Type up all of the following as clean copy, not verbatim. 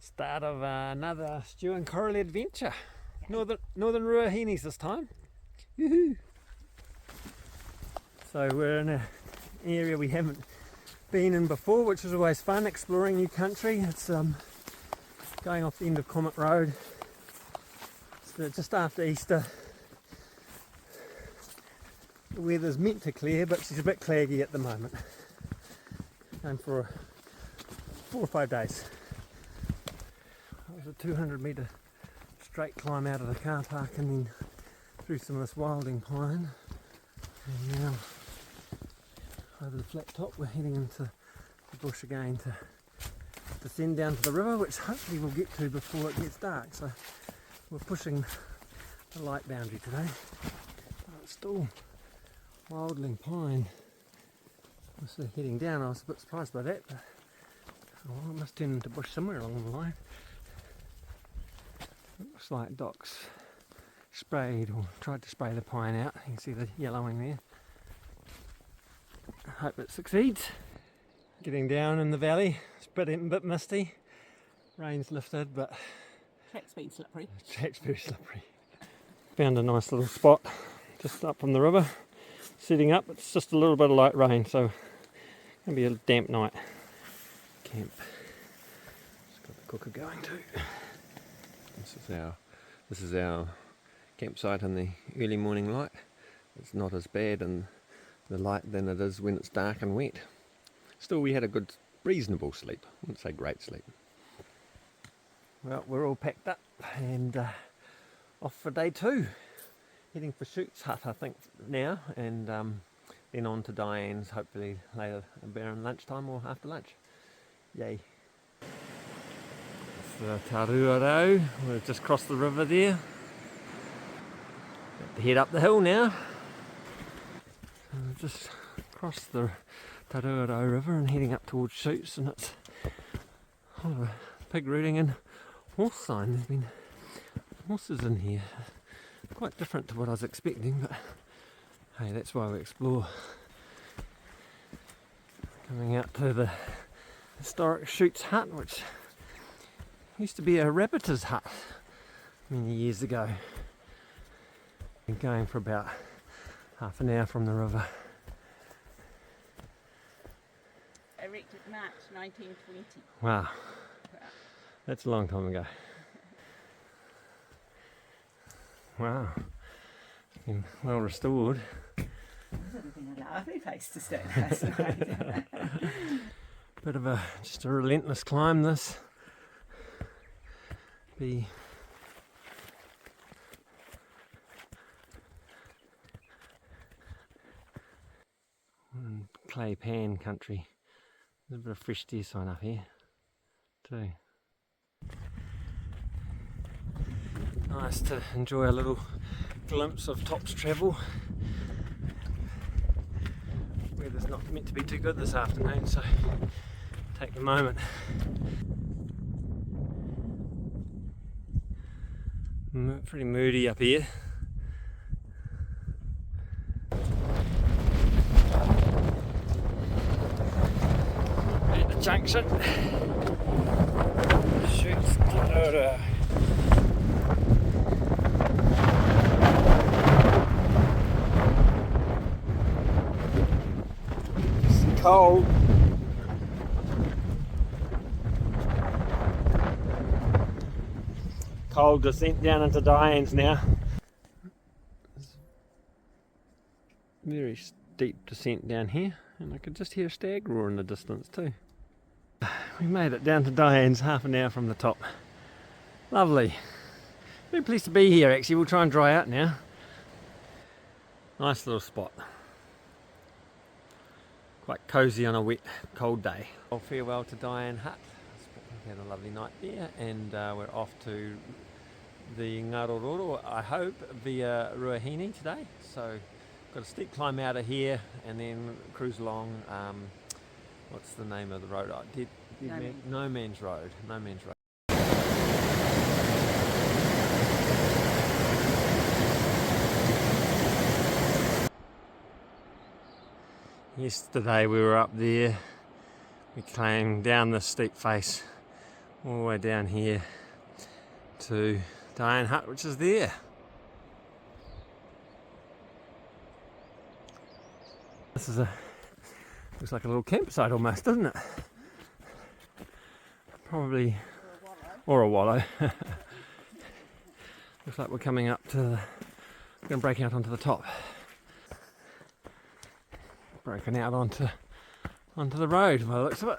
Start of another Stu and Coralie adventure. Northern Ruahines this time. Woohoo! So we're in an area we haven't been in before, which is always fun, exploring new country. It's going off the end of Comet Road. It's just after Easter. The weather's meant to clear, but she's a bit claggy at the moment. Going for 4 or 5 days. It was a 200-metre straight climb out of the car park and then through some of this wilding pine. And now over the flat top we're heading into the bush again to descend down to the river, which hopefully we'll get to before it gets dark. So we're pushing the light boundary today. But it's still wildling pine. So heading down, I was a bit surprised by that, but it must turn into bush somewhere along the line. Looks like Doc's sprayed or tried to spray the pine out. You can see the yellowing there. I hope it succeeds. Getting down in the valley, it's a bit misty. Rain's lifted, but track's been slippery. Track's very slippery. Found a nice little spot just up from the river. Setting up, it's just a little bit of light rain, so it's going to be a damp night. Camp. Just got the cooker going too. This is our campsite in the early morning light. It's not as bad in the light than it is when it's dark and wet. Still, we had a good, reasonable sleep. I wouldn't say great sleep. Well, we're all packed up and off for day 2. Heading for Shoot's hut, I think, now, and then on to Dian's, hopefully later, around lunchtime or after lunch. Yay. The Taruarau, we've just crossed the river there. Got to head up the hill now. So we've just crossed the Taruarau river and heading up towards Shoots, and it's a pig rooting and horse sign. There's been horses in here. Quite different to what I was expecting, but hey, that's why we explore. Coming out to the historic Shoots hut, which used to be a rabbiter's hut many years ago. Been going for about half an hour from the river. Erected March 1920. Wow, that's a long time ago. Wow, it's been well restored. This would have been a lovely place to stay last night. Bit of just a relentless climb this. Be clay pan country. There's a bit of fresh deer sign up here too. Nice to enjoy a little glimpse of Top's travel. Weather's not meant to be too good this afternoon, so take the moment. Pretty moody up here. At the junction. Shoots Taruarau. It's cold. Cold descent down into Dian's now. Very steep descent down here, and I could just hear a stag roar in the distance too. We made it down to Dian's, half an hour from the top. Lovely. Very pleased to be here actually. We'll try and dry out now. Nice little spot. Quite cosy on a wet, cold day. Well, farewell to Dian hut. We had a lovely night there, and we're off to the Ngārororo, I hope, via Ruahine today. So got a steep climb out of here and then cruise along, what's the name of the road? No Man's Road. No Man's Road. Yesterday we were up there, we came down this steep face all the way down here to Dian hut, which is there. This is looks like a little campsite almost, doesn't it? Probably, or a wallow. Looks like we're coming up to we're going to break out onto the top. Broken out onto the road by the looks of it.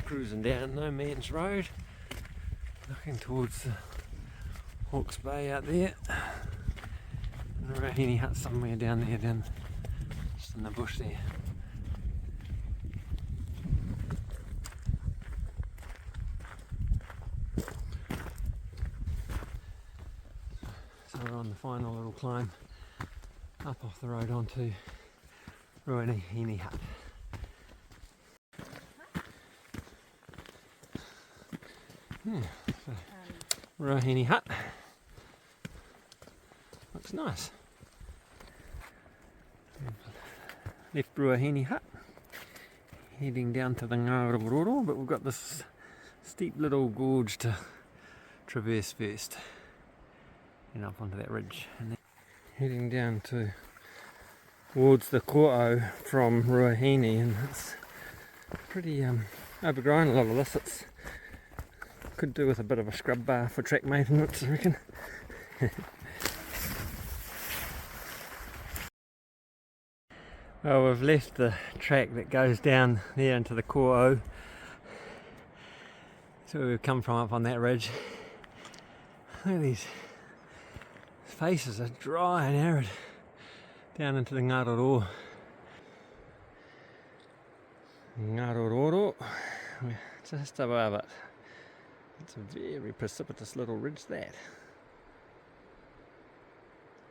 Cruising down No Man's Road, looking towards the Hawke's Bay out there. And Ruahine hut somewhere down there, just in the bush there. So we're on the final little climb up off the road onto Ruahine hut. Yeah, so Ruahine hut. Looks nice. Left Ruahine hut. Heading down to the Northerm, but we've got this steep little gorge to traverse first. And up onto that ridge. And then heading down towards the Coralie from Ruahine, and it's pretty overgrown, a lot of this. It's could do with a bit of a scrub bar for track maintenance, I reckon. Well, we've left the track that goes down there into the Coralie. So we've come from up on that ridge. Look at these faces are dry and arid down into the Northerm. Northerm, we're just above it. It's a very precipitous little ridge, that.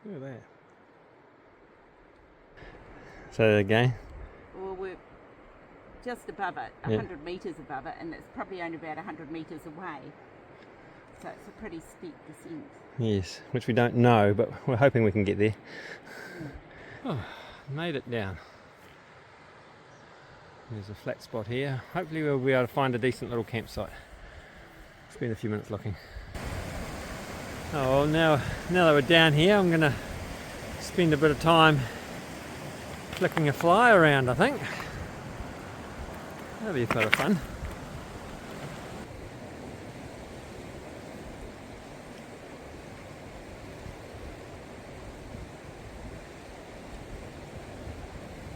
Look at that. So again? Well, we're just above it, 100 metres above it, and it's probably only about 100 metres away. So it's a pretty steep descent. Yes, which we don't know, but we're hoping we can get there. Oh, made it down. There's a flat spot here. Hopefully we'll be able to find a decent little campsite. Spend a few minutes looking. Oh, well, now that we're down here, I'm going to spend a bit of time flicking a fly around, I think. That'll be a bit of fun.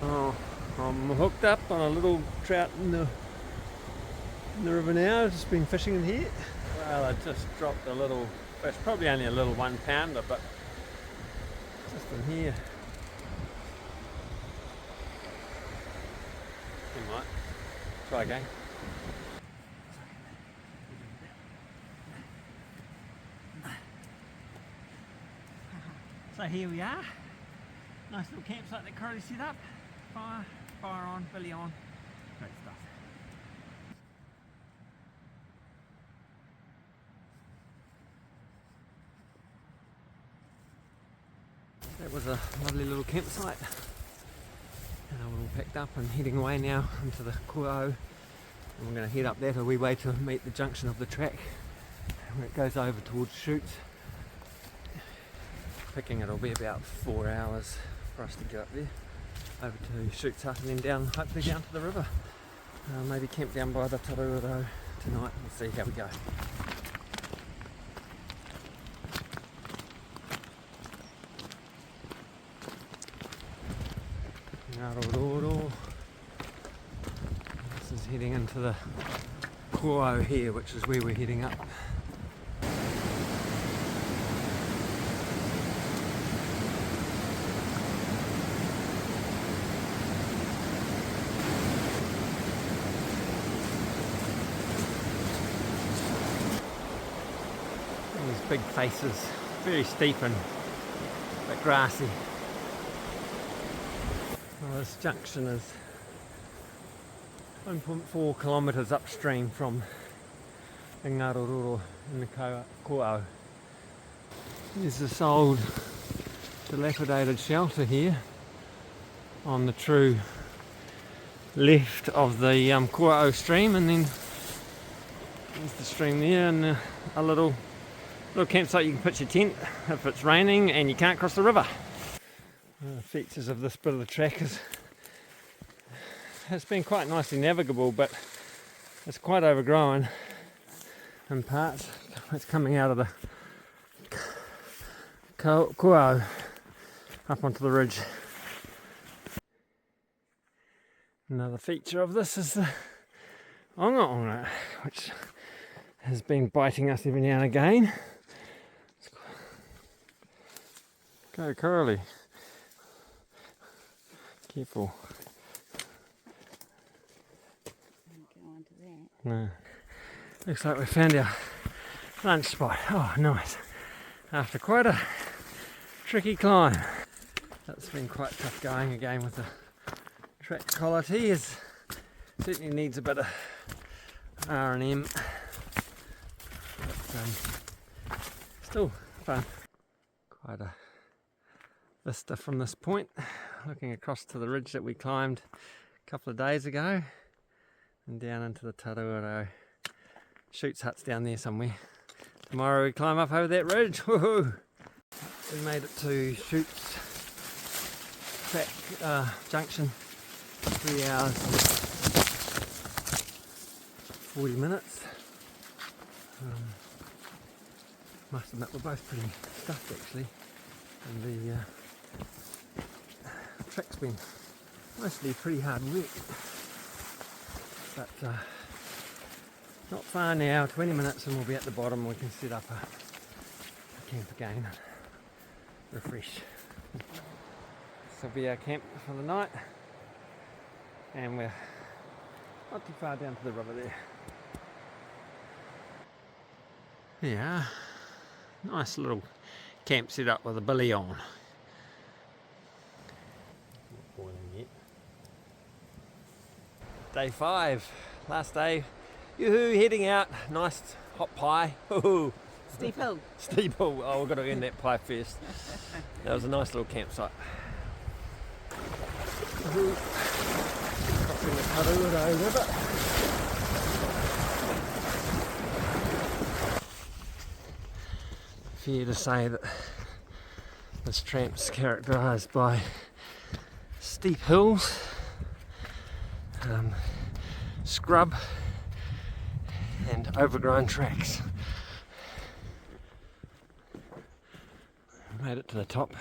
Oh, I'm hooked up on a little trout in the river now. I've just been fishing in here. Well, I just dropped a little fish, probably only a little 1 pounder, but just in here. You might try again. So here we are. Nice little campsite that Coralie set up. Fire on, billy on. Great stuff. That was a lovely little campsite. And we're all packed up and heading away now into the Coralie. And we're going to head up that a wee way to meet the junction of the track where it goes over towards Shoots. Picking it'll be about 4 hours for us to get up there, over to Shoots Hut and then down, hopefully down to the river. Maybe camp down by the Tarua though tonight. We'll see how we go. This is heading into the Coralie here, which is where we're heading up. These big faces, very steep and a bit grassy. Well, this junction is 1.4 kilometres upstream from the Northerm in the Coralie. There's this old dilapidated shelter here on the true left of the Kō'au stream, and then there's the stream there, and a little campsite you can pitch your tent if it's raining and you can't cross the river. The features of this bit of the track has been quite nicely navigable, but it's quite overgrown in parts. It's coming out of the Kō'au up onto the ridge. Another feature of this is the onga, which has been biting us every now and again. Go Coralie. Careful. Don't go onto that. No. Looks like we found our lunch spot. Oh, nice. After quite a tricky climb. That's been quite tough going again with the track quality. It certainly needs a bit of R&M. But still fun. Quite a vista from this point, looking across to the ridge that we climbed a couple of days ago and down into the Taruaro. Shoots huts down there somewhere. Tomorrow we climb up over that ridge. Woohoo! We made it to Shoots track junction. 3 hours 40 minutes. Must admit we're both pretty stuffed actually, and the track's been mostly pretty hard work, but not far now. 20 minutes and we'll be at the bottom. We can set up a camp again and refresh. This will be our camp for the night, and we're not too far down to the river there. Yeah, nice little camp set up with a billy on. Not boiling yet. Day 5, last day. Yoo-hoo, heading out. Nice hot pie. Woohoo. Steep hill. Steep hill. Oh, we've got to earn that pie first. That was a nice little campsite. Woohoo. Crossing the Taruaro River. Fair to say that this tramp's characterised by steep hills, scrub and overgrown tracks. Made it to the top.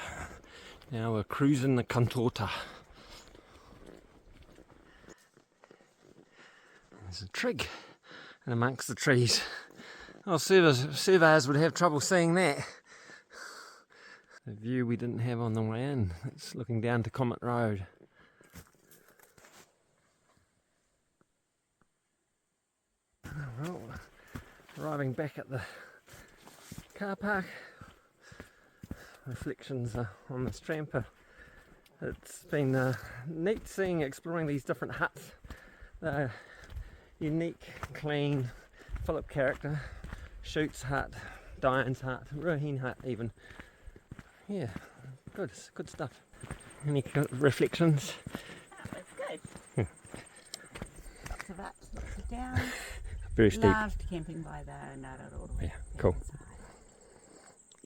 Now we're cruising the Kantota. There's a trig in amongst the trees. Oh, surveyors would have trouble seeing that. The view we didn't have on the way in. It's looking down to Comet Road. Well, arriving back at the car park. Reflections on this tramper. It's been neat exploring these different huts. They're unique, clean, full of character. Shoots hut, Dian's hut, Ruahine hut even. Yeah, good stuff. Any reflections? That's good. Lots of ups, lots of downs. Very steep. Loved camping by the Northerm Ruahine. Yeah, cool.